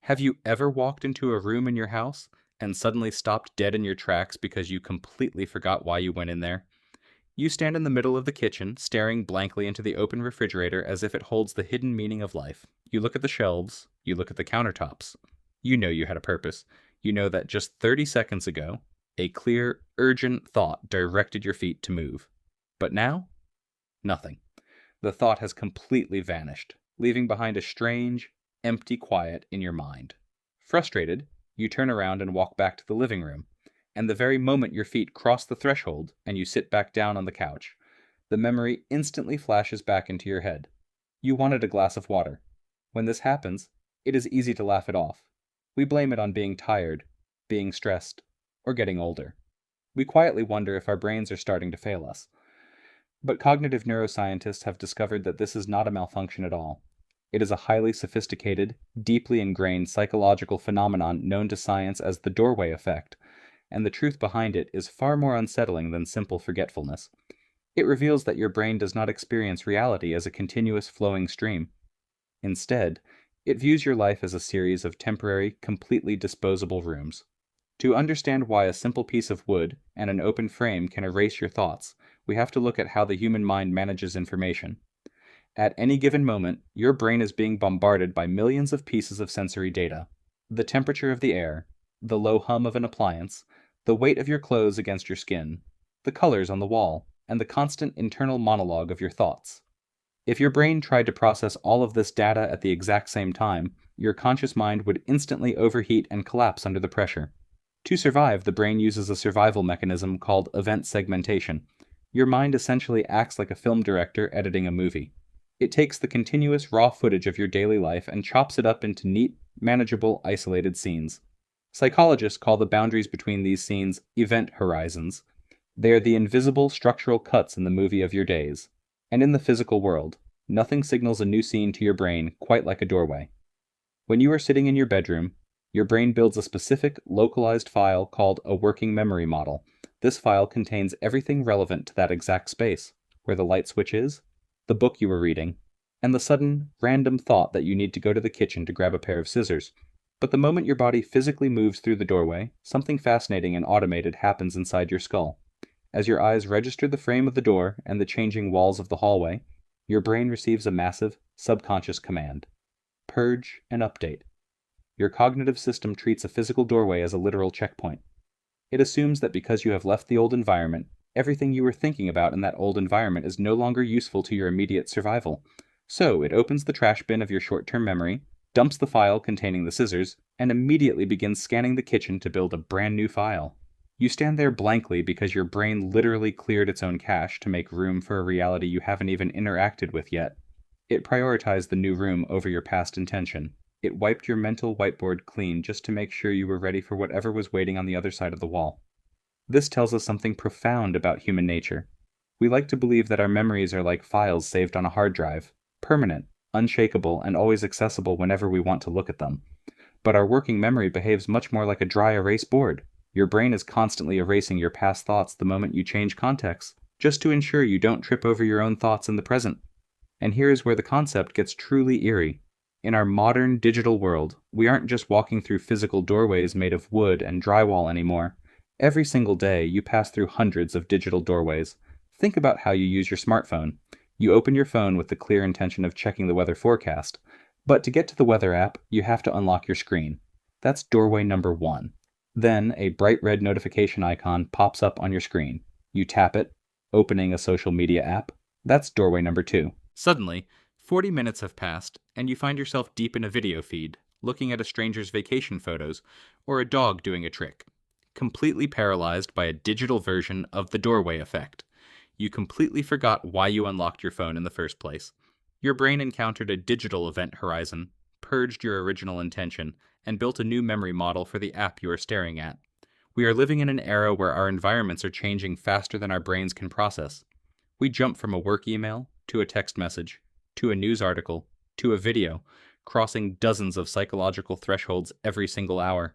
Have you ever walked into a room in your house and suddenly stopped dead in your tracks because you completely forgot why you went in there? You stand in the middle of the kitchen, staring blankly into the open refrigerator as if it holds the hidden meaning of life. You look at the shelves, you look at the countertops. You know you had a purpose. You know that just 30 seconds ago, a clear, urgent thought directed your feet to move. But now, nothing. The thought has completely vanished, leaving behind a strange, empty quiet in your mind. Frustrated, you turn around and walk back to the living room, and the very moment your feet cross the threshold and you sit back down on the couch, the memory instantly flashes back into your head. You wanted a glass of water. When this happens, it is easy to laugh it off. We blame it on being tired, being stressed, or getting older. We quietly wonder if our brains are starting to fail us. But cognitive neuroscientists have discovered that this is not a malfunction at all. It is a highly sophisticated, deeply ingrained psychological phenomenon known to science as the doorway effect, and the truth behind it is far more unsettling than simple forgetfulness. It reveals that your brain does not experience reality as a continuous flowing stream. Instead, it views your life as a series of temporary, completely disposable rooms. To understand why a simple piece of wood and an open frame can erase your thoughts, we have to look at how the human mind manages information. At any given moment, your brain is being bombarded by millions of pieces of sensory data. The temperature of the air, the low hum of an appliance, the weight of your clothes against your skin, the colors on the wall, and the constant internal monologue of your thoughts. If your brain tried to process all of this data at the exact same time, your conscious mind would instantly overheat and collapse under the pressure. To survive, the brain uses a survival mechanism called event segmentation. Your mind essentially acts like a film director editing a movie. It takes the continuous raw footage of your daily life and chops it up into neat, manageable, isolated scenes. Psychologists call the boundaries between these scenes event horizons. They are the invisible structural cuts in the movie of your days. And in the physical world, nothing signals a new scene to your brain quite like a doorway. When you are sitting in your bedroom, your brain builds a specific, localized file called a working memory model. This file contains everything relevant to that exact space, where the light switch is, the book you were reading, and the sudden, random thought that you need to go to the kitchen to grab a pair of scissors. But the moment your body physically moves through the doorway, something fascinating and automated happens inside your skull. As your eyes register the frame of the door and the changing walls of the hallway, your brain receives a massive, subconscious command. Purge and update. Your cognitive system treats a physical doorway as a literal checkpoint. It assumes that because you have left the old environment, everything you were thinking about in that old environment is no longer useful to your immediate survival. So it opens the trash bin of your short-term memory, dumps the file containing the scissors, and immediately begins scanning the kitchen to build a brand new file. You stand there blankly because your brain literally cleared its own cache to make room for a reality you haven't even interacted with yet. It prioritized the new room over your past intention. It wiped your mental whiteboard clean just to make sure you were ready for whatever was waiting on the other side of the wall. This tells us something profound about human nature. We like to believe that our memories are like files saved on a hard drive, permanent, unshakable, and always accessible whenever we want to look at them. But our working memory behaves much more like a dry erase board. Your brain is constantly erasing your past thoughts the moment you change context, just to ensure you don't trip over your own thoughts in the present. And here is where the concept gets truly eerie. In our modern digital world, we aren't just walking through physical doorways made of wood and drywall anymore. Every single day, you pass through hundreds of digital doorways. Think about how you use your smartphone. You open your phone with the clear intention of checking the weather forecast. But to get to the weather app, you have to unlock your screen. That's doorway number 1. Then, a bright red notification icon pops up on your screen. You tap it, opening a social media app. That's doorway number 2. Suddenly, 40 minutes have passed, and you find yourself deep in a video feed, looking at a stranger's vacation photos, or a dog doing a trick. Completely paralyzed by a digital version of the doorway effect. You completely forgot why you unlocked your phone in the first place. Your brain encountered a digital event horizon, purged your original intention, and built a new memory model for the app you are staring at. We are living in an era where our environments are changing faster than our brains can process. We jump from a work email, to a text message, to a news article, to a video, crossing dozens of psychological thresholds every single hour.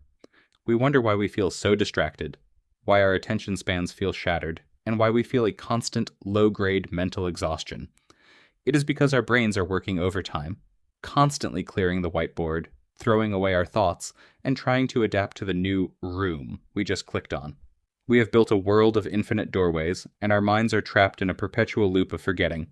We wonder why we feel so distracted, why our attention spans feel shattered, and why we feel a constant, low-grade mental exhaustion. It is because our brains are working overtime, constantly clearing the whiteboard, throwing away our thoughts, and trying to adapt to the new room we just clicked on. We have built a world of infinite doorways, and our minds are trapped in a perpetual loop of forgetting.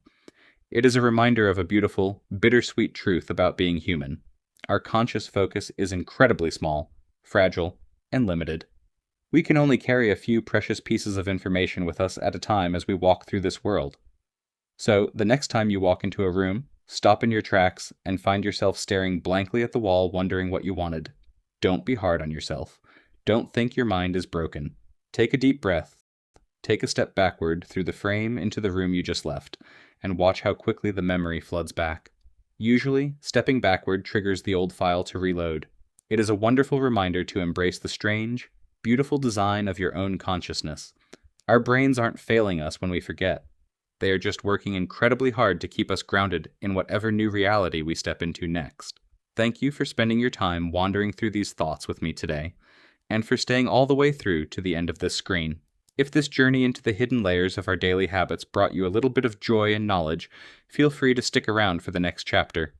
It is a reminder of a beautiful, bittersweet truth about being human. Our conscious focus is incredibly small, fragile, and limited. We can only carry a few precious pieces of information with us at a time as we walk through this world. So, the next time you walk into a room, stop in your tracks and find yourself staring blankly at the wall wondering what you wanted. Don't be hard on yourself. Don't think your mind is broken. Take a deep breath. Take a step backward through the frame into the room you just left, and watch how quickly the memory floods back. Usually, stepping backward triggers the old file to reload. It is a wonderful reminder to embrace the strange, beautiful design of your own consciousness. Our brains aren't failing us when we forget. They are just working incredibly hard to keep us grounded in whatever new reality we step into next. Thank you for spending your time wandering through these thoughts with me today, and for staying all the way through to the end of this screen. If this journey into the hidden layers of our daily habits brought you a little bit of joy and knowledge, feel free to stick around for the next chapter.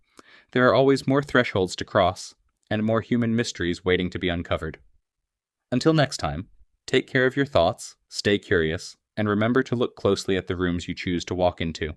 There are always more thresholds to cross, and more human mysteries waiting to be uncovered. Until next time, take care of your thoughts, stay curious, and remember to look closely at the rooms you choose to walk into.